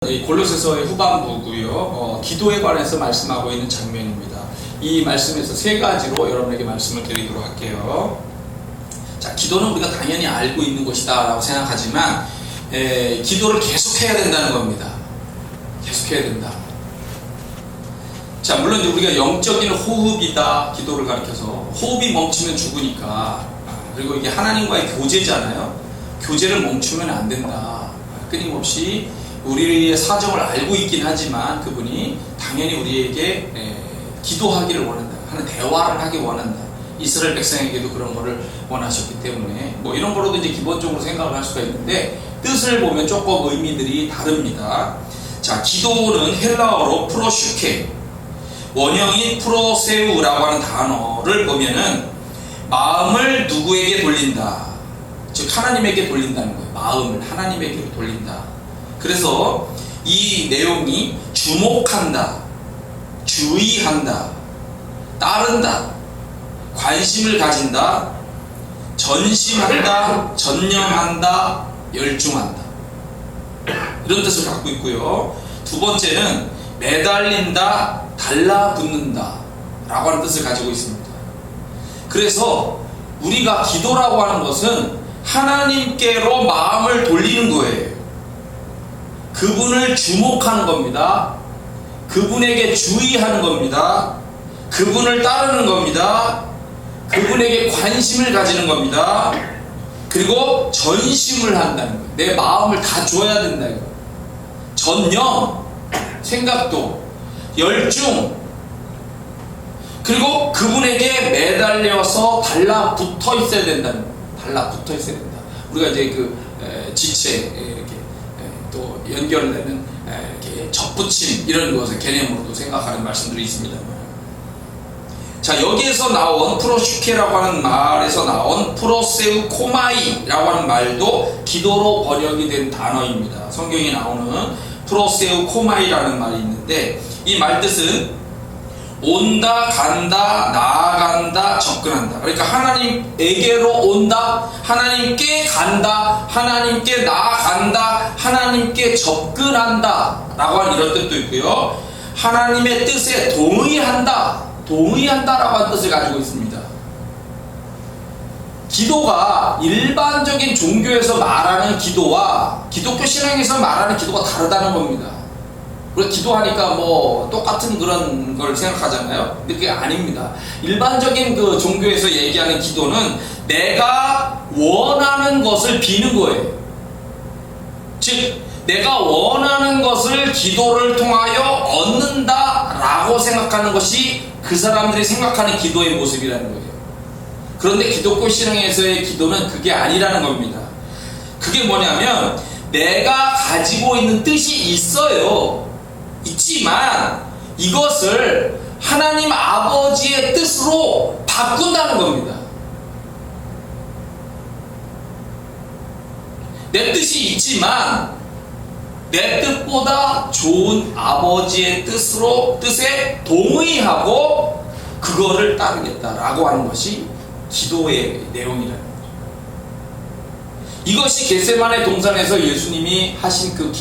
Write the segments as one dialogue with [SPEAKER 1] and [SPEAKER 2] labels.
[SPEAKER 1] 이 골로새서의 후반부고요. 기도에 관해서 말씀하고 있는 장면입니다. 이 말씀에서 세 가지로 여러분에게 말씀을 드리도록 할게요. 자, 기도는 우리가 당연히 알고 있는 것이다 라고 생각하지만 기도를 계속해야 된다는 겁니다. 계속해야 된다. 자, 물론 우리가 영적인 호흡이다 기도를 가리켜서 호흡이 멈추면 죽으니까, 그리고 이게 하나님과의 교제잖아요. 교제를 멈추면 안 된다. 끊임없이 우리의 사정을 알고 있긴 하지만 그분이 당연히 우리에게 기도하기를 원한다, 하는 대화를 하기 원한다. 이스라엘 백성에게도 그런 거를 원하셨기 때문에 이런 거로도 이제 기본적으로 생각을 할 수가 있는데, 뜻을 보면 조금 의미들이 다릅니다. 자, 기도는 헬라어로 프로슈케, 원형인 프로세우라고 하는 단어를 보면은 마음을 누구에게 돌린다, 즉 하나님에게 돌린다는 거예요. 마음을 하나님에게 돌린다. 그래서 이 내용이 주목한다, 주의한다, 따른다, 관심을 가진다, 전심한다, 전념한다, 열중한다, 이런 뜻을 갖고 있고요. 두 번째는 매달린다, 달라붙는다 라고 하는 뜻을 가지고 있습니다. 그래서 우리가 기도라고 하는 것은 하나님께로 마음을 돌리는 거예요. 그분을 주목하는 겁니다. 그분에게 주의하는 겁니다. 그분을 따르는 겁니다. 그분에게 관심을 가지는 겁니다. 그리고 전심을 한다는 거예요. 내 마음을 다 줘야 된다 이거. 전념, 생각도, 열중, 그리고 그분에게 매달려서 달라붙어 있어야 된다는 거예요. 달라붙어 있어야 된다. 우리가 이제 지체, 이렇게 또 연결되는 이렇게 접붙임, 이런 것을 개념으로도 생각하는 말씀들이 있습니다만, 자, 여기에서 나온 프로슈케라고 하는 말에서 나온 프로세우코마이라고 하는 말도 기도로 번역이 된 단어입니다. 성경에 나오는 프로세우코마이라는 말이 있는데, 이 말 뜻은 온다, 간다, 나아간다, 접근한다. 그러니까 하나님에게로 온다, 하나님께 간다, 하나님께 나아간다, 하나님께 접근한다 라고 하는 이런 뜻도 있고요. 하나님의 뜻에 동의한다, 동의한다라고 하는 뜻을 가지고 있습니다. 기도가 일반적인 종교에서 말하는 기도와 기독교 신앙에서 말하는 기도가 다르다는 겁니다. 우리가 기도하니까 똑같은 그런 걸 생각하잖아요. 근데 그게 아닙니다. 일반적인 그 종교에서 얘기하는 기도는 내가 원하는 것을 비는 거예요. 즉, 내가 원하는 것을 기도를 통하여 얻는다라고 생각하는 것이 그 사람들이 생각하는 기도의 모습이라는 거예요. 그런데 기독교 신앙에서의 기도는 그게 아니라는 겁니다. 그게 뭐냐면, 내가 가지고 있는 뜻이 있어요. 있지만 이것을 하나님 아버지의 뜻으로 바꾼다는 겁니다. 내 뜻이 있지만 내 뜻보다 좋은 아버지의 뜻에 동의하고 그거를 따르겠다라고 하는 것이 기도의 내용이라는 거죠. 이것이 겟세마네 동산에서 예수님이 하신 그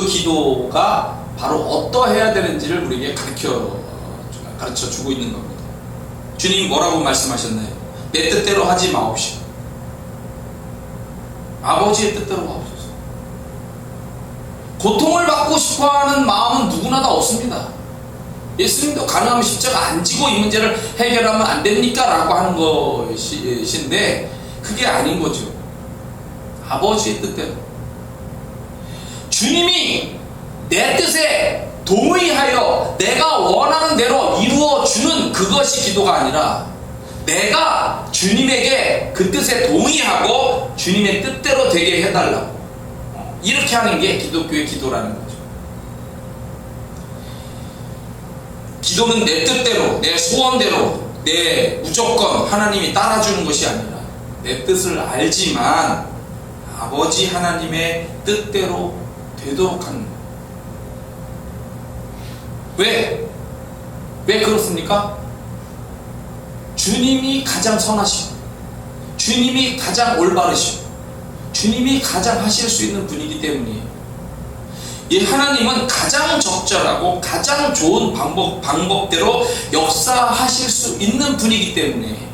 [SPEAKER 1] 기도가 바로 어떠해야 되는지를 우리에게 가르쳐 주고 있는 겁니다. 주님이 뭐라고 말씀하셨나요? 내 뜻대로 하지 마옵시고 아버지의 뜻대로 하옵소서. 고통을 받고 싶어하는 마음은 누구나 다 없습니다. 예수님도 가능하면 십자가 안 지고 이 문제를 해결하면 안 됩니까? 라고 하는 것인데 그게 아닌 거죠. 아버지의 뜻대로, 주님이 내 뜻에 동의하여 내가 원하는 대로 이루어주는 그것이 기도가 아니라, 내가 주님에게 그 뜻에 동의하고 주님의 뜻대로 되게 해달라고, 이렇게 하는 게 기독교의 기도라는 거죠. 기도는 내 뜻대로, 내 소원대로, 내 무조건 하나님이 따라주는 것이 아니라, 내 뜻을 알지만 아버지 하나님의 뜻대로 되도록 하는 거예요. 왜 그렇습니까? 주님이 가장 선하시고, 주님이 가장 올바르시고, 주님이 가장 하실 수 있는 분이기 때문이에요. 이 하나님은 가장 적절하고 가장 좋은 방법대로 역사하실 수 있는 분이기 때문에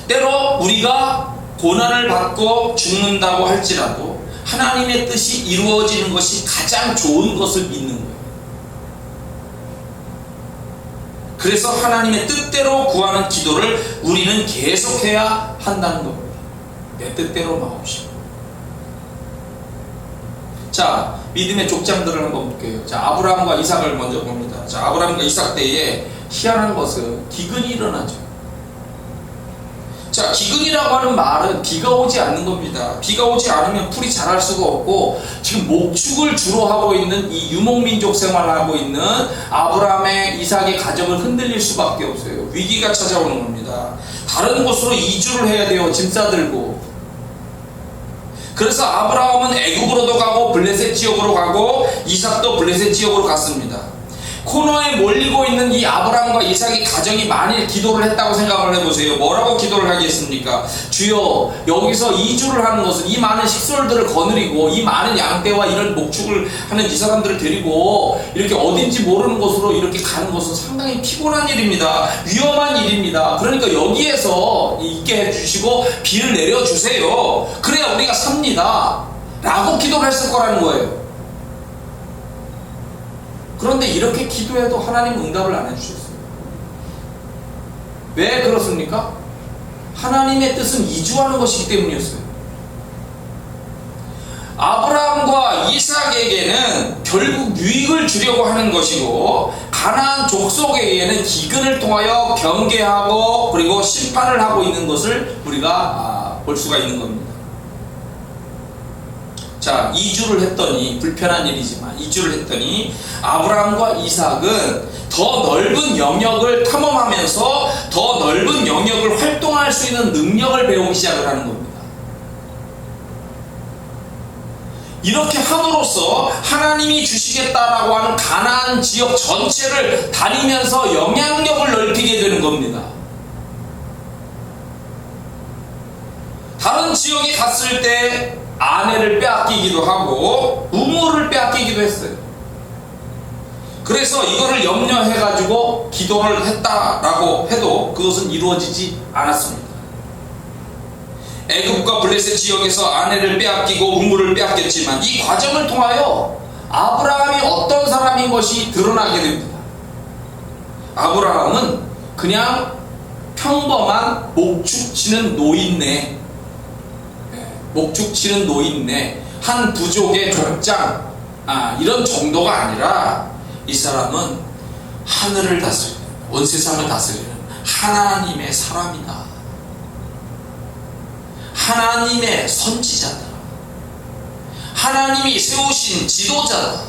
[SPEAKER 1] 때로 우리가 고난을 받고 죽는다고 할지라도 하나님의 뜻이 이루어지는 것이 가장 좋은 것을 믿는 거예요. 그래서 하나님의 뜻대로 구하는 기도를 우리는 계속해야 한다는 겁니다. 내 뜻대로 마옵시고. 자, 믿음의 족장들을 한번 볼게요. 자, 아브라함과 이삭을 먼저 봅니다. 자, 아브라함과 이삭 때에 희한한 것은 기근이 일어나죠. 자, 기근이라고 하는 말은 비가 오지 않는 겁니다. 비가 오지 않으면 풀이 자랄 수가 없고, 지금 목축을 주로 하고 있는 이 유목민족 생활을 하고 있는 아브라함의 이삭의 가정을 흔들릴 수밖에 없어요. 위기가 찾아오는 겁니다. 다른 곳으로 이주를 해야 돼요. 짐 싸들고. 그래서 아브라함은 애굽으로도 가고 블레셋 지역으로 가고 이삭도 블레셋 지역으로 갔습니다. 코너에 몰리고 있는 이 아브라함과 이삭의 가정이 만일 기도를 했다고 생각을 해보세요. 뭐라고 기도를 하겠습니까? 주여, 여기서 이주를 하는 것은 이 많은 식솔들을 거느리고 이 많은 양떼와 이런 목축을 하는 이 사람들을 데리고 이렇게 어딘지 모르는 곳으로 이렇게 가는 것은 상당히 피곤한 일입니다. 위험한 일입니다. 그러니까 여기에서 있게 해주시고 비를 내려주세요. 그래야 우리가 삽니다 라고 기도를 했을 거라는 거예요. 그런데 이렇게 기도해도 하나님 응답을 안 해주셨어요. 왜 그렇습니까? 하나님의 뜻은 이주하는 것이기 때문이었어요. 아브라함과 이삭에게는 결국 유익을 주려고 하는 것이고, 가나안 족속에게는 기근을 통하여 경계하고 그리고 심판을 하고 있는 것을 우리가 볼 수가 있는 겁니다. 자, 이주를 했더니, 불편한 일이지만 이주를 했더니 아브라함과 이삭은 더 넓은 영역을 탐험하면서 더 넓은 영역을 활동할 수 있는 능력을 배우기 시작을 하는 겁니다. 이렇게 함으로써 하나님이 주시겠다라고 하는 가나안 지역 전체를 다니면서 영향력을 넓히게 되는 겁니다. 다른 지역에 갔을 때 아내를 빼앗기기도 하고 우물을 빼앗기기도 했어요. 그래서 이거를 염려해가지고 기도를 했다라고 해도 그것은 이루어지지 않았습니다. 애굽과 블레셋 지역에서 아내를 빼앗기고 우물을 빼앗겼지만 이 과정을 통하여 아브라함이 어떤 사람인 것이 드러나게 됩니다. 아브라함은 그냥 평범한 목축치는 노인네, 목축치는 노인네, 한 부족의 족장, 이런 정도가 아니라 이 사람은 하늘을 다스리는, 온 세상을 다스리는 하나님의 사람이다. 하나님의 선지자다. 하나님이 세우신 지도자다.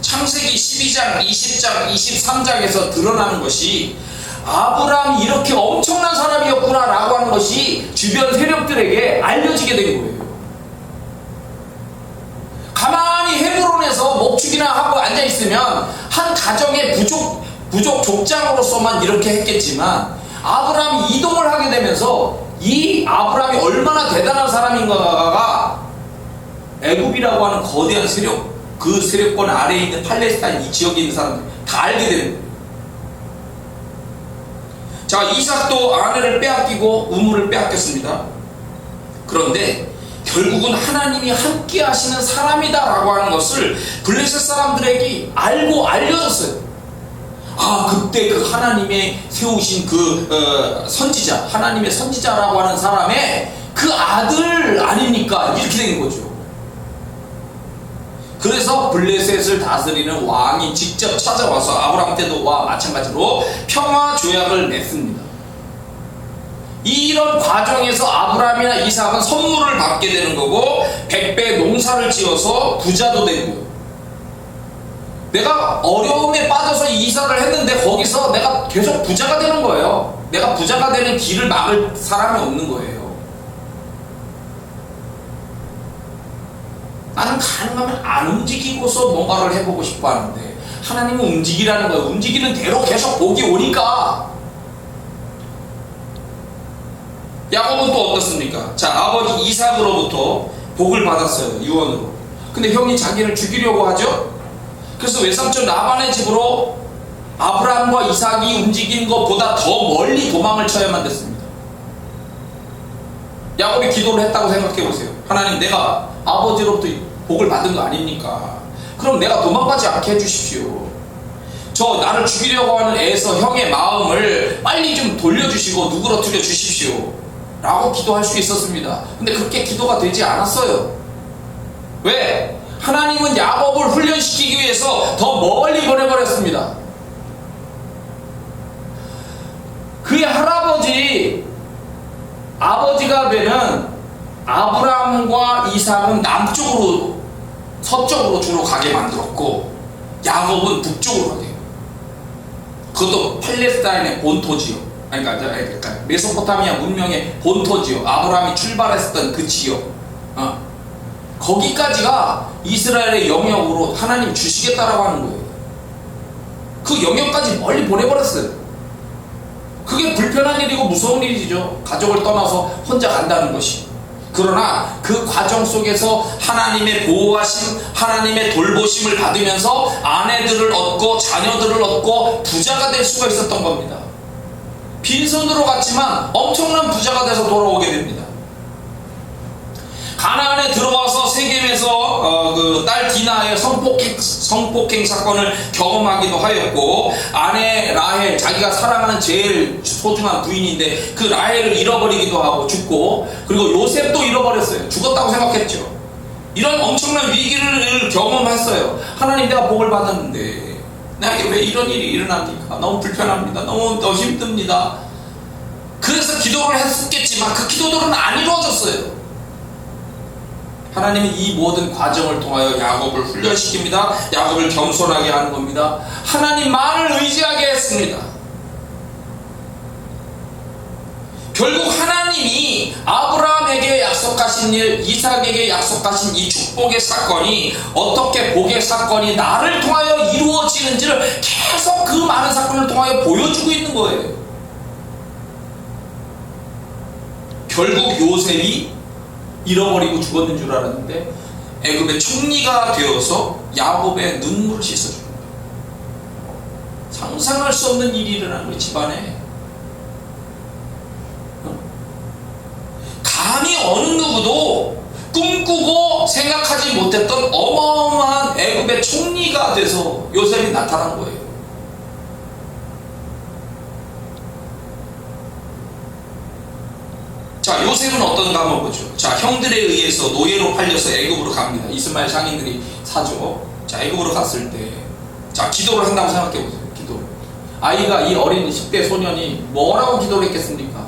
[SPEAKER 1] 창세기 12장, 20장, 23장에서 드러나는 것이 아브라함이 이렇게 엄청난 사람이었구나 라고 하는 것이 주변 세력들에게 알려지게 된 거예요. 가만히 헤브론에서 목축이나 하고 앉아있으면 한 가정의 부족 족장으로서만 이렇게 했겠지만, 아브라함이 이동을 하게 되면서 이 아브라함이 얼마나 대단한 사람인가가 애굽이라고 하는 거대한 세력, 그 세력권 아래에 있는 팔레스타인 이 지역에 있는 사람들 다 알게 되는 거예요. 자, 이삭도 아내를 빼앗기고 우물을 빼앗겼습니다. 그런데 결국은 하나님이 함께 하시는 사람이다라고 하는 것을 블레셋 사람들에게 알고 알려졌어요. 그때 그 하나님의 세우신 그 선지자, 하나님의 선지자라고 하는 사람의 그 아들 아닙니까? 이렇게 된 거죠. 그래서 블레셋을 다스리는 왕이 직접 찾아와서 아브라함 때도와 마찬가지로 평화 조약을 맺습니다. 이런 과정에서 아브라함이나 이삭은 선물을 받게 되는 거고, 100배 농사를 지어서 부자도 되고, 내가 어려움에 빠져서 이삭을 했는데 거기서 내가 계속 부자가 되는 거예요. 내가 부자가 되는 길을 막을 사람이 없는 거예요. 나는 가능하면 안 움직이고서 뭔가를 해보고 싶어 하는데 하나님은 움직이라는 거예요. 움직이는 대로 계속 복이 오니까. 야곱은 또 어떻습니까? 자, 아버지 이삭으로부터 복을 받았어요. 유언으로. 근데 형이 자기를 죽이려고 하죠. 그래서 외삼촌 라반의 집으로 아브라함과 이삭이 움직인 것보다 더 멀리 도망을 쳐야만 됐습니다. 야곱이 기도를 했다고 생각해 보세요. 하나님, 내가 아버지로부터 복을 받은 거 아닙니까? 그럼 내가 도망가지 않게 해주십시오. 저 나를 죽이려고 하는 에서 형의 마음을 빨리 좀 돌려주시고 누그러뜨려 주십시오 라고 기도할 수 있었습니다. 근데 그렇게 기도가 되지 않았어요. 왜? 하나님은 야곱을 훈련시키기 위해서 더 멀리 보내버렸습니다. 그의 할아버지, 아버지가 되는 아브라함과 이삭은 남쪽으로, 서쪽으로 주로 가게 만들었고, 야곱은 북쪽으로 가게. 그것도 팔레스타인의 본토지역, 그러니까 메소포타미아 문명의 본토지역, 아브라함이 출발했었던 그 지역, 거기까지가 이스라엘의 영역으로 하나님 주시겠다라고 하는 거예요. 그 영역까지 멀리 보내버렸어요. 그게 불편한 일이고 무서운 일이죠. 가족을 떠나서 혼자 간다는 것이. 그러나 그 과정 속에서 하나님의 보호하심, 하나님의 돌보심을 받으면서 아내들을 얻고 자녀들을 얻고 부자가 될 수가 있었던 겁니다. 빈손으로 갔지만 엄청난 부자가 돼서 돌아오게 됩니다. 가나안에 들어와서 세겜에서 그 딸 디나의 성폭행 사건을 경험하기도 하였고, 아내 라헬, 자기가 사랑하는 제일 소중한 부인인데 그 라헬을 잃어버리기도 하고 죽고, 그리고 요셉도 잃어버렸어요. 죽었다고 생각했죠. 이런 엄청난 위기를 경험했어요. 하나님, 내가 복을 받았는데 나에게 왜 이런 일이 일어납니까? 너무 불편합니다. 너무 힘듭니다. 그래서 기도를 했었겠지만 그 기도들은 안 이루어졌어요. 하나님은 이 모든 과정을 통하여 야곱을 훈련시킵니다. 야곱을 겸손하게 하는 겁니다. 하나님만을 의지하게 했습니다. 결국 하나님이 아브라함에게 약속하신 일, 이삭에게 약속하신 이 축복의 사건이, 어떻게 복의 사건이 나를 통하여 이루어지는지를 계속 그 많은 사건을 통하여 보여주고 있는 거예요. 결국 요셉이 잃어버리고 죽었는 줄 알았는데 애굽의 총리가 되어서 야곱의 눈물을 씻어줍니다. 상상할 수 없는 일이 일어나는 우리 집안에. 감히 어느 누구도 꿈꾸고 생각하지 못했던 어마어마한 애굽의 총리가 돼서 요셉이 나타난 거예요. 자, 요셉은 어떤가 한번 보죠. 자, 형들에 의해서 노예로 팔려서 애굽으로 갑니다. 이스마엘 상인들이 사죠. 자, 애굽으로 갔을 때, 자, 기도를 한다고 생각해 보세요. 기도. 아이가, 이 어린 10대 소년이 뭐라고 기도를 했겠습니까?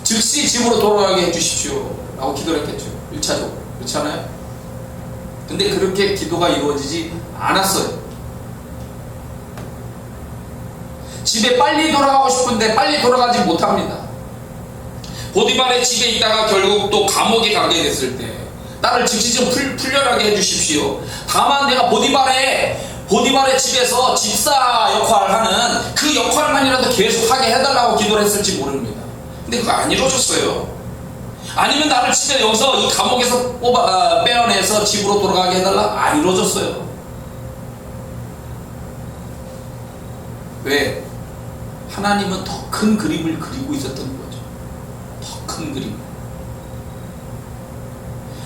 [SPEAKER 1] 즉시 집으로 돌아가게 해주십시오 라고 기도를 했겠죠. 1차적으로. 그렇잖아요? 근데 그렇게 기도가 이루어지지 않았어요. 집에 빨리 돌아가고 싶은데 빨리 돌아가지 못합니다. 보디발의 집에 있다가 결국 또 감옥에 가게 됐을 때, 나를 즉시 좀 풀려나게 해주십시오. 다만 내가 보디발의 집에서 집사 역할을 하는 그 역할만이라도 계속 하게 해달라고 기도를 했을지 모릅니다. 근데 그거 안 이루어졌어요. 아니면 나를 집에 여기서 이 감옥에서 빼어내서 집으로 돌아가게 해달라? 안 이루어졌어요. 왜? 하나님은 더 큰 그림을 그리고 있었던 거예요. 큰 그림.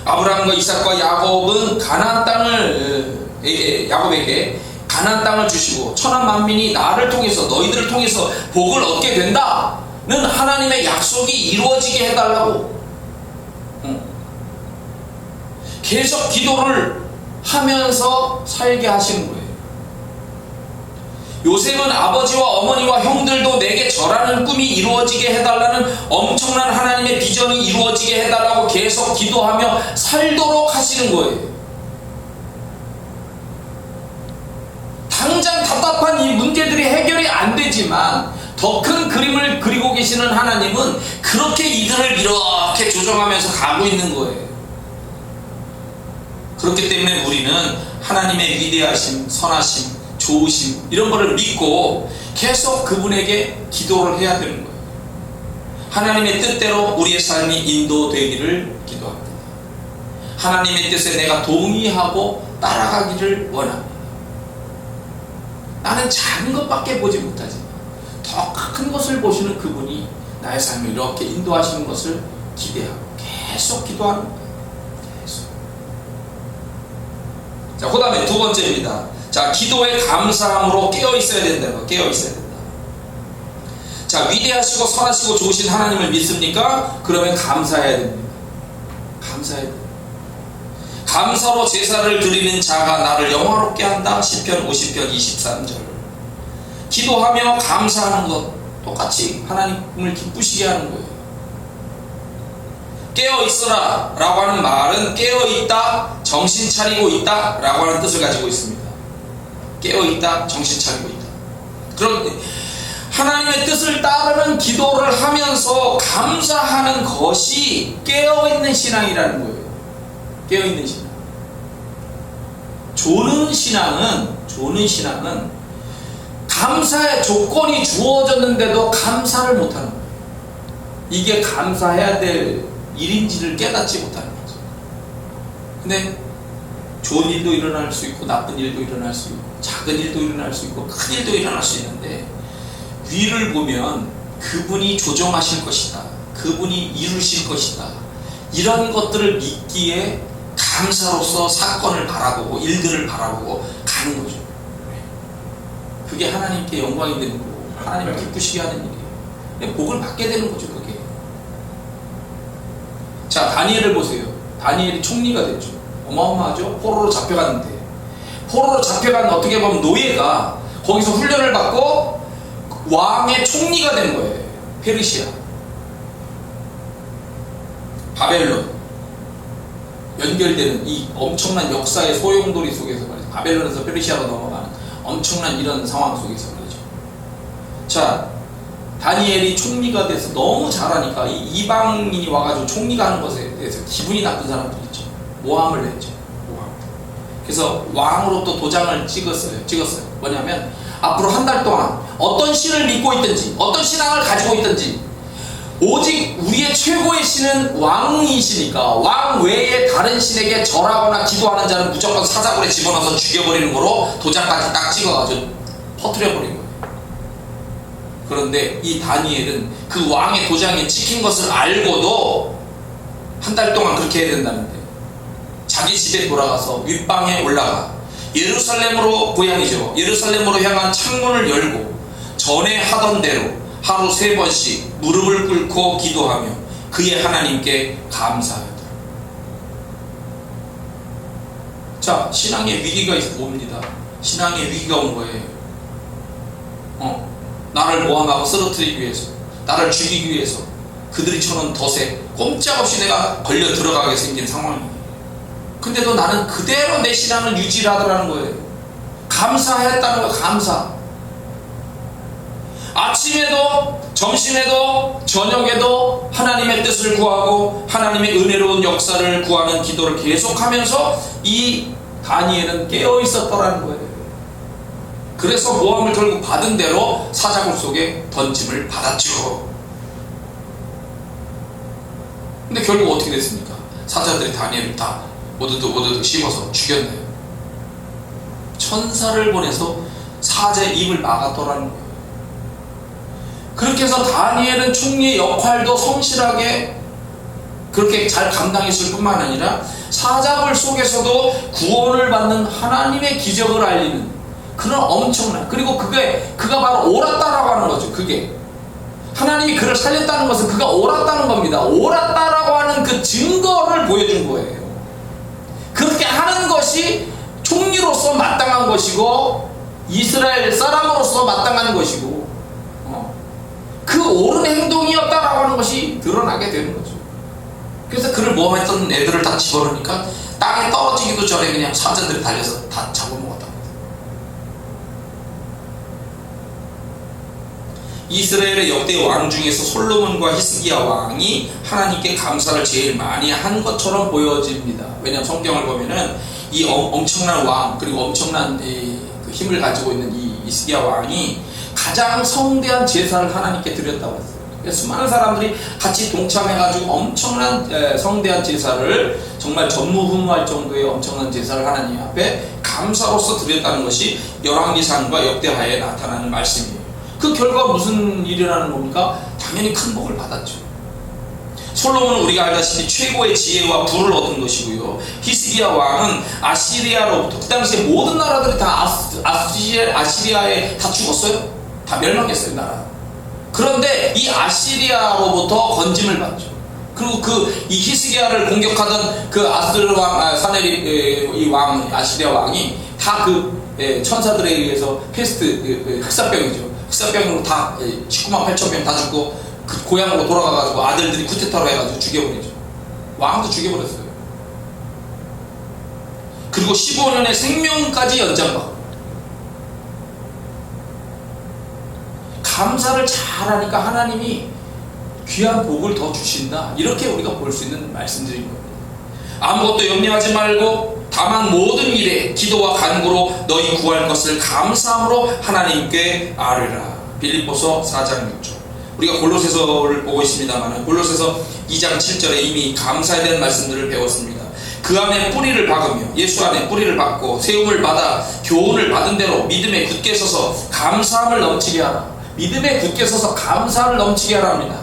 [SPEAKER 1] 아브라함과 이삭과 야곱은 가나안 땅을 야곱에게 가나안 땅을 주시고 천한 만민이 나를 통해서, 너희들을 통해서 복을 얻게 된다는 하나님의 약속이 이루어지게 해달라고 계속 기도를 하면서 살게 하시는 거예요. 요셉은 아버지와 어머니와 형들도 내게 절하는 꿈이 이루어지게 해달라는 엄청난 하나님의 비전이 이루어지게 해달라고 계속 기도하며 살도록 하시는 거예요. 당장 답답한 이 문제들이 해결이 안 되지만 더 큰 그림을 그리고 계시는 하나님은 그렇게 이들을 이렇게 조정하면서 가고 있는 거예요. 그렇기 때문에 우리는 하나님의 위대하심, 선하심, 좋으심, 이런 거를 믿고 계속 그분에게 기도를 해야 되는 거예요. 하나님의 뜻대로 우리의 삶이 인도되기를 기도합니다. 하나님의 뜻에 내가 동의하고 따라가기를 원합니다. 나는 작은 것밖에 보지 못하지만 더 큰 것을 보시는 그분이 나의 삶을 이렇게 인도하시는 것을 기대하고 계속 기도하는 거예요. 계속. 자, 그 다음에 두 번째입니다. 자, 기도에 감사함으로 깨어 있어야 된다. 깨어 있어야 된다. 자, 위대하시고 선하시고 좋으신 하나님을 믿습니까? 그러면 감사해야 됩니다. 감사해야 됩니다. 감사로 제사를 드리는 자가 나를 영화롭게 한다. 시편 50편 23절. 기도하며 감사하는 것 똑같이 하나님을 기쁘시게 하는 거예요. 깨어 있어라 라고 하는 말은 깨어 있다, 정신 차리고 있다 라고 하는 뜻을 가지고 있습니다. 깨어 있다, 정신 차리고 있다. 그런데 하나님의 뜻을 따르는 기도를 하면서 감사하는 것이 깨어있는 신앙이라는 거예요. 깨어있는 신앙. 조는 신앙은 감사의 조건이 주어졌는데도 감사를 못하는 거예요. 이게 감사해야 될 일인지를 깨닫지 못하는 거죠. 근데 좋은 일도 일어날 수 있고 나쁜 일도 일어날 수 있고 작은 일도 일어날 수 있고 큰 일도 일어날 수 있는데 위를 보면 그분이 조정하실 것이다, 그분이 이루실 것이다, 이런 것들을 믿기에 감사로서 사건을 바라보고 일들을 바라보고 가는 거죠. 그게 하나님께 영광이 되는 거고 하나님을 기쁘시게 하는 일이에요. 복을 받게 되는 거죠. 그게. 자, 다니엘을 보세요. 다니엘이 총리가 됐죠. 어마어마하죠. 포로로 잡혀갔는데, 포로로 잡혀간 어떻게 보면 노예가 거기서 훈련을 받고 왕의 총리가 된 거예요. 페르시아, 바벨론, 연결되는 이 엄청난 역사의 소용돌이 속에서 말이죠. 바벨론에서 페르시아로 넘어가는 엄청난 이런 상황 속에서 말이죠. 자, 다니엘이 총리가 돼서 너무 잘하니까 이 이방인이 와가지고 총리가 하는 것에 대해서 기분이 나쁜 사람들이 있죠. 모함을 했죠. 모함. 그래서 왕으로 또 도장을 찍었어요. 뭐냐면 앞으로 한 달 동안 어떤 신을 믿고 있든지 어떤 신앙을 가지고 있든지 오직 우리의 최고의 신은 왕이시니까 왕 외에 다른 신에게 절하거나 기도하는 자는 무조건 사자굴에 집어넣어서 죽여버리는 거로 도장까지 딱 찍어가지고 퍼뜨려버린 거예요. 그런데 이 다니엘은 그 왕의 도장이 찍힌 것을 알고도 한 달 동안 그렇게 해야 된다는데 자기 집에 돌아가서 윗방에 올라가 예루살렘으로 고향이죠. 예루살렘으로 향한 창문을 열고 전에 하던 대로 하루 3번씩 무릎을 꿇고 기도하며 그의 하나님께 감사하였다. 자, 신앙의 위기가 옵니다. 신앙의 위기가 온 거예요. 나를 모함하고 쓰러뜨리기 위해서, 나를 죽이기 위해서 그들이 쳐놓은 덫에 꼼짝없이 내가 걸려 들어가게 생긴 상황이에요. 근데도 나는 그대로 내 신앙을 유지하더라는 거예요. 감사했다는 거. 감사. 아침에도 점심에도 저녁에도 하나님의 뜻을 구하고 하나님의 은혜로운 역사를 구하는 기도를 계속하면서 이 다니엘은 깨어 있었더라는 거예요. 그래서 모함을 결국 받은 대로 사자굴 속에 던짐을 받았죠. 근데 결국 어떻게 됐습니까? 사자들이 다니엘을 다 모두 씹어서 죽였네요. 천사를 보내서 사자의 입을 막았더라는 거예요. 그렇게 해서 다니엘은 총리의 역할도 성실하게 그렇게 잘 감당했을 뿐만 아니라 사자굴 속에서도 구원을 받는 하나님의 기적을 알리는 그런 엄청난, 그리고 그가 바로 옳았다라고 하는 거죠. 그게 하나님이 그를 살렸다는 것은 그가 옳았다는 겁니다. 옳았다라고 하는 그 증거를 보여준 거예요. 그렇게 하는 것이 총리로서 마땅한 것이고 이스라엘 사람으로서 마땅한 것이고 그 옳은 행동이었다라고 하는 것이 드러나게 되는 거죠. 그래서 그를 모함했던 애들을 다 집어넣으니까 땅에 떨어지기도 전에 그냥 사자들이 달려서 다 잡아먹었다. 이스라엘의 역대 왕 중에서 솔로몬과 히스기야 왕이 하나님께 감사를 제일 많이 한 것처럼 보여집니다. 왜냐하면 성경을 보면은 이 엄청난 왕, 그리고 엄청난 그 힘을 가지고 있는 이 히스기야 왕이 가장 성대한 제사를 하나님께 드렸다고 했어요. 수많은 사람들이 같이 동참해가지고 엄청난 성대한 제사를, 정말 전무후무할 정도의 엄청난 제사를 하나님 앞에 감사로서 드렸다는 것이 열왕기상과 역대하에 나타나는 말씀이에요. 그 결과 무슨 일이 일어나는 겁니까? 당연히 큰 복을 받았죠. 솔로몬은 우리가 알다시피 최고의 지혜와 부를 얻은 것이고요. 히스기야 왕은 아시리아로부터, 그 당시에 모든 나라들이 다 아시리아에 다 죽었어요. 다 멸망했어요, 나라. 그런데 이 아시리아로부터 건짐을 받죠. 그리고 이 히스기야를 공격하던 그 아스르 왕, 사네립 이 왕, 아시리아 왕이 다 천사들에 의해서 페스트, 흑사병이죠. 흑사병으로 다 19만 8천 명 다 죽고 그 고향으로 돌아가가지고 아들들이 쿠데타로 해가지고 죽여버리죠. 왕도 죽여버렸어요. 그리고 15년의 생명까지 연장받고. 감사를 잘하니까 하나님이 귀한 복을 더 주신다, 이렇게 우리가 볼 수 있는 말씀드린 겁니다. 아무것도 염려하지 말고 다만 모든 일에 기도와 간구로 너희 구할 것을 감사함으로 하나님께 아뢰라. 빌립보서 4장 6절. 우리가 골로새서를 보고 있습니다만, 골로새서 2장 7절에 이미 감사에 대한 말씀들을 배웠습니다. 그 안에 뿌리를 박으며, 예수 안에 뿌리를 박고 세움을 받아 교훈을 받은 대로 믿음에 굳게 서서 감사함을 넘치게 하라. 믿음에 굳게 서서 감사를 넘치게 하랍니다.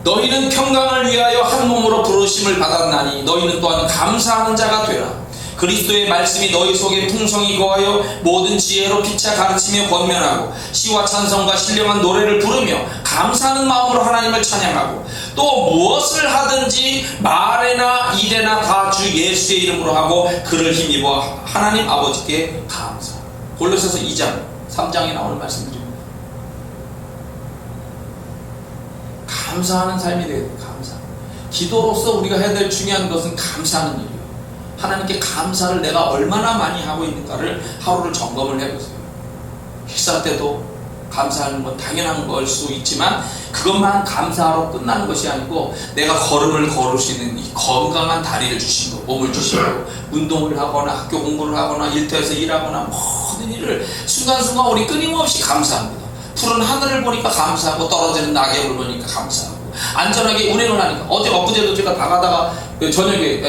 [SPEAKER 1] 너희는 평강을 위하여 한 몸으로 부르심을 받았나니 너희는 또한 감사하는 자가 되라. 그리스도의 말씀이 너희 속에 풍성히 거하여 모든 지혜로 피차 가르치며 권면하고 시와 찬성과 신령한 노래를 부르며 감사하는 마음으로 하나님을 찬양하고 또 무엇을 하든지 말에나 일에나 다 주 예수의 이름으로 하고 그를 힘입어 하나님 아버지께 감사. 골로새서 2장 3장에 나오는 말씀드립니다. 감사하는 삶이 되어야 돼요. 감사. 기도로서 우리가 해야 될 중요한 것은 감사하는 일이에요. 하나님께 감사를 내가 얼마나 많이 하고 있는가를 하루를 점검을 해보세요. 식사 때도 감사하는 건 당연한 걸 수 있지만 그것만 감사하러 끝나는 것이 아니고 내가 걸음을 걸을 수 있는 이 건강한 다리를 주신 거, 몸을 주신 거, 운동을 하거나 학교 공부를 하거나 일터에서 일하거나 모든 일을 순간순간 우리 끊임없이 감사합니다. 푸른 하늘을 보니까 감사하고 떨어지는 낙엽을 보니까 감사하고 안전하게 운행을 하니까. 엊그제도 제가 나가다가 저녁에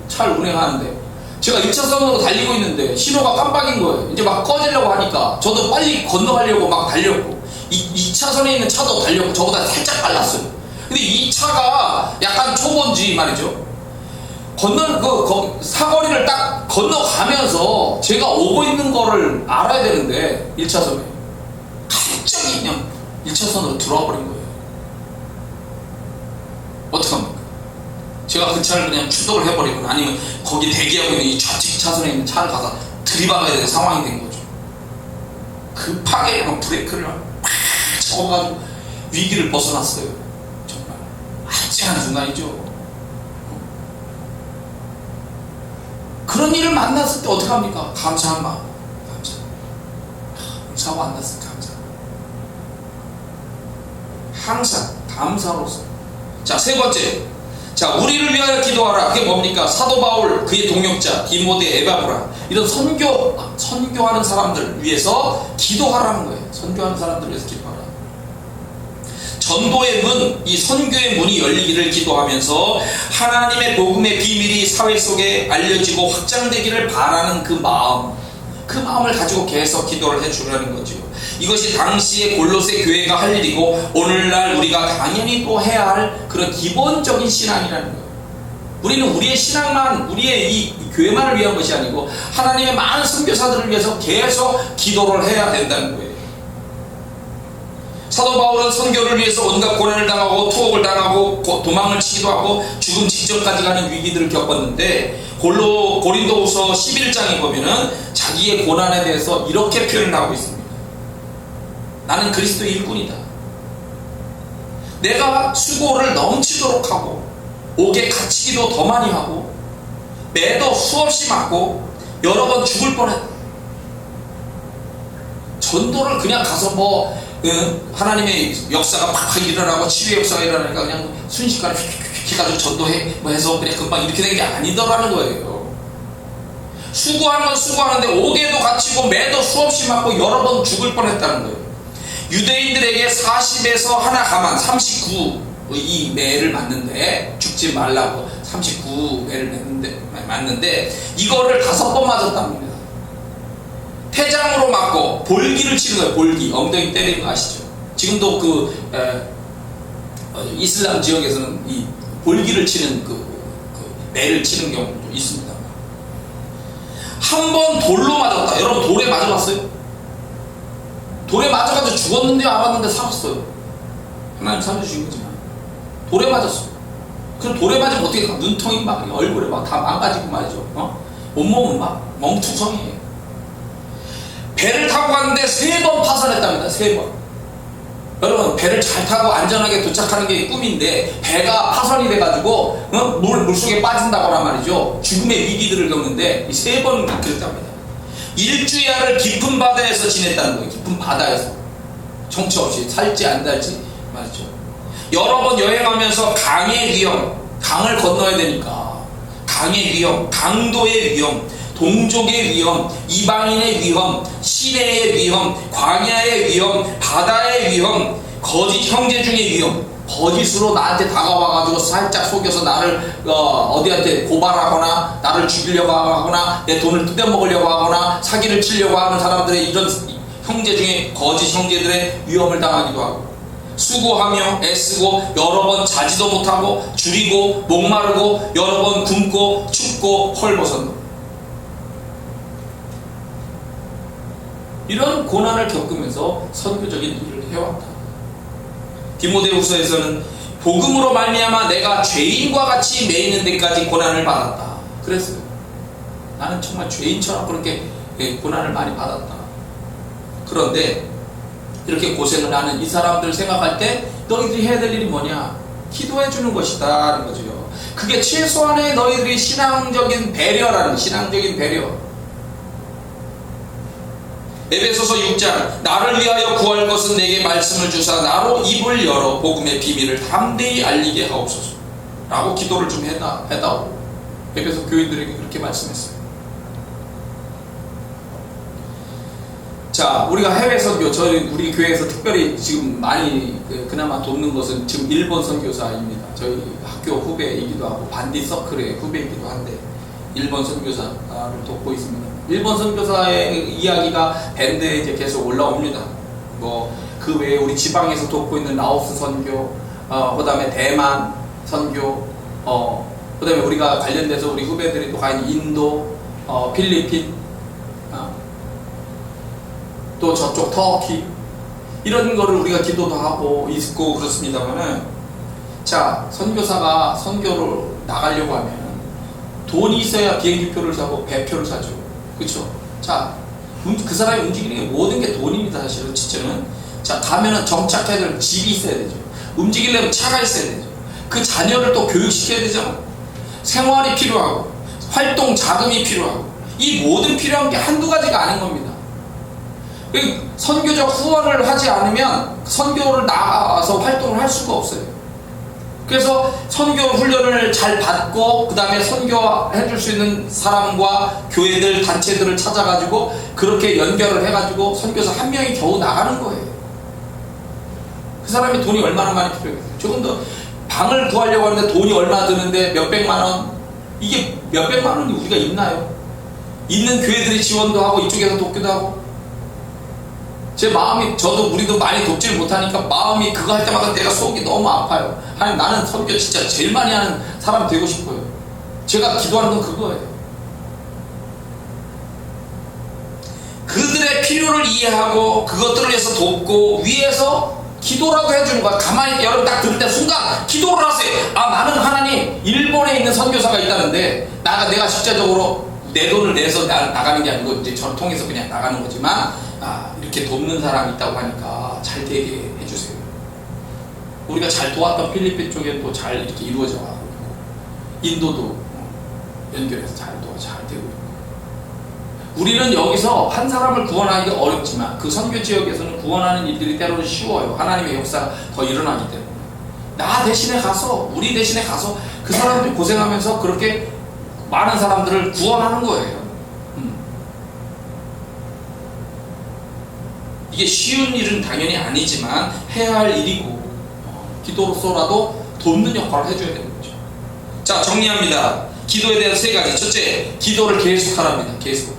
[SPEAKER 1] 차를 운행하는데 제가 1차선으로 달리고 있는데 신호가 깜빡인 거예요. 이제 막 꺼지려고 하니까 저도 빨리 건너가려고 막 달렸고 2차선에 있는 차도 달렸고 저보다 살짝 빨랐어요. 근데 이 차가 약간 초보인지 말이죠. 사거리를 딱 건너가면서 제가 오고 있는 거를 알아야 되는데 1차선에 갑자기 그냥 1차선으로 들어와 버린 거예요. 어떡합니까? 제가 그 차를 그냥 추돌을 해버리거나 아니면 거기 대기하고 있는 이 좌측 차선에 있는 차를 가서 들이박아야 되는 상황이 된 거죠. 급하게 브레이크를 팍 잡아가지고 위기를 벗어났어요. 정말 아찔한 순간이죠. 그런 일을 만났을 때 어떡합니까? 감사한 마음. 사고 안 났을 때 감사. 항상 감사로서. 자, 세 번째. 자, 우리를 위하여 기도하라. 그게 뭡니까? 사도 바울, 그의 동역자 디모데, 에바브라, 이런 선교하는 사람들 위해서 기도하라는 거예요. 선교하는 사람들 위해서 기도하라. 전도의 문, 이 선교의 문이 열리기를 기도하면서 하나님의 복음의 비밀이 사회 속에 알려지고 확장되기를 바라는 그 마음을 가지고 계속 기도를 해주려는 거죠. 이것이 당시의 골로새 교회가 할 일이고 오늘날 우리가 당연히 또 해야 할 그런 기본적인 신앙이라는 거예요. 우리는 우리의 신앙만, 우리의 이 교회만을 위한 것이 아니고 하나님의 많은 선교사들을 위해서 계속 기도를 해야 된다는 거예요. 사도 바울은 선교를 위해서 온갖 고난을 당하고 투옥을 당하고 도망을 치기도 하고 죽음 직전까지 가는 위기들을 겪었는데 고린도후서 11장에 보면은 자기의 고난에 대해서 이렇게 표현을 하고 있습니다. 나는 그리스도의 일꾼이다. 내가 수고를 넘치도록 하고 옥에 갇히기도 더 많이 하고 매도 수없이 맞고 여러 번 죽을 뻔했다. 전도를 그냥 가서 하나님의 역사가 팍 일어나고 치유의 역사가 일어나니까 그냥 순식간에 휙 가지고 전도해 해서 그냥 금방 이렇게 된 게 아니더라는 거예요. 수고하는 건 수고하는데 옥에도 갇히고 매도 수없이 맞고 여러 번 죽을 뻔했다는 거예요. 유대인들에게 40에서 하나 가만 39 이 매를 맞는데 죽지 말라고 39매를 맞는데 이거를 5번 맞았답니다. 태장으로 맞고 볼기를 치는 거예요. 볼기, 엉덩이 때리는 거 아시죠? 지금도 이슬람 지역에서는 이 볼기를 치는 매를 치는 경우도 있습니다. 한 번 돌로 맞았다. 여러분 돌에 맞아봤어요? 돌에 맞아가지고 죽었는데 알았는데 살았어요. 하나님 살려주신 거지만 돌에 맞았어요. 그럼 돌에 맞으면 어떻게 눈통이 막 얼굴에 막 다 망가지고 말이죠. 온몸은 막 멍투성이에요. 배를 타고 갔는데 3번 파산했답니다. 3번. 여러분 배를 잘 타고 안전하게 도착하는 게 꿈인데 배가 파손이 돼가지고 물속에 빠진다거나 말이죠. 죽음의 위기들을 겪는데 3번 그랬답니다. 일주야를 깊은 바다에서 지냈다는 거예요. 깊은 바다에서 정처 없이 살지 안 살지 말이죠. 여러 번 여행하면서 강의 위험, 강을 건너야 되니까 강의 위험, 강도의 위험, 동족의 위험, 이방인의 위험, 시내의 위험, 광야의 위험, 바다의 위험, 거짓 형제 중의 위험, 거짓으로 나한테 다가와가지고 살짝 속여서 나를 어디한테 고발하거나 나를 죽이려고 하거나 내 돈을 뜯어먹으려고 하거나 사기를 치려고 하는 사람들의 이런 형제 중에 거짓 형제들의 위험을 당하기도 하고, 수고하며 애쓰고 여러 번 자지도 못하고 줄이고 목마르고 여러 번 굶고 춥고 헐벗었노. 이런 고난을 겪으면서 선교적인 일을 해왔다. 디모데후서에서는 복음으로 말미암아 내가 죄인과 같이 매이는 데까지 고난을 받았다. 그랬어요. 나는 정말 죄인처럼 그렇게 고난을 많이 받았다. 그런데 이렇게 고생을 하는 이 사람들 생각할 때 너희들이 해야 될 일이 뭐냐? 기도해 주는 것이다 하는 거죠. 그게 최소한의 너희들이 신앙적인 배려라는, 신앙적인 배려. 에베소서 6장 나를 위하여 구할 것은 내게 말씀을 주사 나로 입을 열어 복음의 비밀을 담대히 알리게 하옵소서 라고 기도를 좀 해다오. 에베소 교인들에게 그렇게 말씀했어요. 자, 우리가 해외 선교, 우리 교회에서 특별히 지금 많이 그나마 돕는 것은 지금 일본 선교사입니다. 저희 학교 후배이기도 하고 반디 서클의 후배이기도 한데 일본 선교사를 돕고 있습니다. 일본 선교사의 이야기가 밴드에 이제 계속 올라옵니다. 뭐 그 외에 우리 지방에서 돕고 있는 라오스 선교, 그다음에 대만 선교, 그다음에 우리가 관련돼서 우리 후배들이 또 간 인도, 필리핀, 또 저쪽 터키, 이런 거를 우리가 기도도 하고 있고 그렇습니다만은, 자, 선교사가 선교를 나가려고 하면 돈이 있어야 비행기표를 사고 배표를 사죠. 그렇죠? 자, 그 사람이 움직이는 게 모든 게 돈입니다. 사실은 진짜는. 자, 가면은 정착해야 될 집이 있어야 되죠. 움직이려면 차가 있어야 되죠. 그 자녀를 또 교육시켜야 되잖아. 생활이 필요하고 활동 자금이 필요하고, 이 모든 필요한 게 한두 가지가 아닌 겁니다. 선교적 후원을 하지 않으면 선교를 나가서 활동을 할 수가 없어요. 그래서 선교 훈련을 잘 받고 그 다음에 선교해줄 수 있는 사람과 교회들, 단체들을 찾아가지고 그렇게 연결을 해가지고 선교사 한 명이 겨우 나가는 거예요. 그 사람이 돈이 얼마나 많이 필요해요. 조금 더 방을 구하려고 하는데 돈이 얼마 드는데 몇백만 원, 이게 몇백만 원이 우리가 있나요? 있는 교회들이 지원도 하고 이쪽에서 돕기도 하고. 제 마음이, 저도 우리도 많이 돕지를 못하니까 마음이 그거 할 때마다 내가 속이 너무 아파요. 하나님, 나는 선교 진짜 제일 많이 하는 사람 되고 싶어요. 제가 기도하는 건 그거예요. 그들의 필요를 이해하고 그것들을 위해서 돕고 위해서 기도라도 해주는 거야. 가만히 여러분 딱 들을 때 순간 기도를 하세요. 아, 나는 하나님, 일본에 있는 선교사가 있다는데 내가 실제적으로 내 돈을 내서 나가는 게 아니고 이제 저를 통해서 그냥 나가는 거지만, 이렇게 돕는 사람이 있다고 하니까 잘 되게 해주세요. 우리가 잘 도왔던 필리핀 쪽에 또 잘 이렇게 이루어져 가고 있고, 인도도 연결해서 잘 되고 있고. 우리는 여기서 한 사람을 구원하기가 어렵지만 그 선교 지역에서는 구원하는 일들이 때로는 쉬워요. 하나님의 역사가 더 일어나기 때문에. 나 대신에 가서, 우리 대신에 가서 그 사람들이 고생하면서 그렇게 많은 사람들을 구원하는 거예요. 이게 쉬운 일은 당연히 아니지만 해야 할 일이고 기도로서라도 돕는 역할을 해줘야 되는 거죠. 자, 정리합니다. 기도에 대한 세 가지. 첫째, 기도를 계속하랍니다. 계속.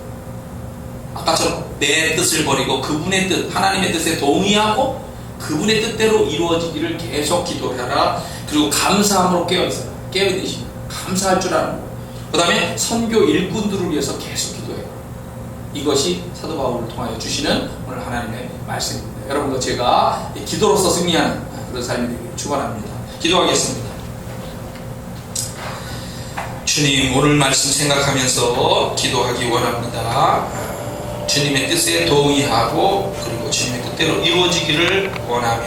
[SPEAKER 1] 아까처럼 내 뜻을 버리고 그분의 뜻, 하나님의 뜻에 동의하고 그분의 뜻대로 이루어지기를 계속 기도를 하라. 그리고 감사함으로 깨어있어요. 깨어있으시고 감사할 줄 아는 거. 그 다음에 선교 일꾼들을 위해서 계속 기도해요. 이것이 사도 바울을 통하여 주시는 오늘 하나님의 말씀입니다. 여러분도 제가 기도로서 승리하는 그런 삶이 되기를 축원합니다. 기도하겠습니다. 주님, 오늘 말씀 생각하면서 기도하기 원합니다. 주님의 뜻에 동의하고 그리고 주님의 뜻대로 이루어지기를 원하며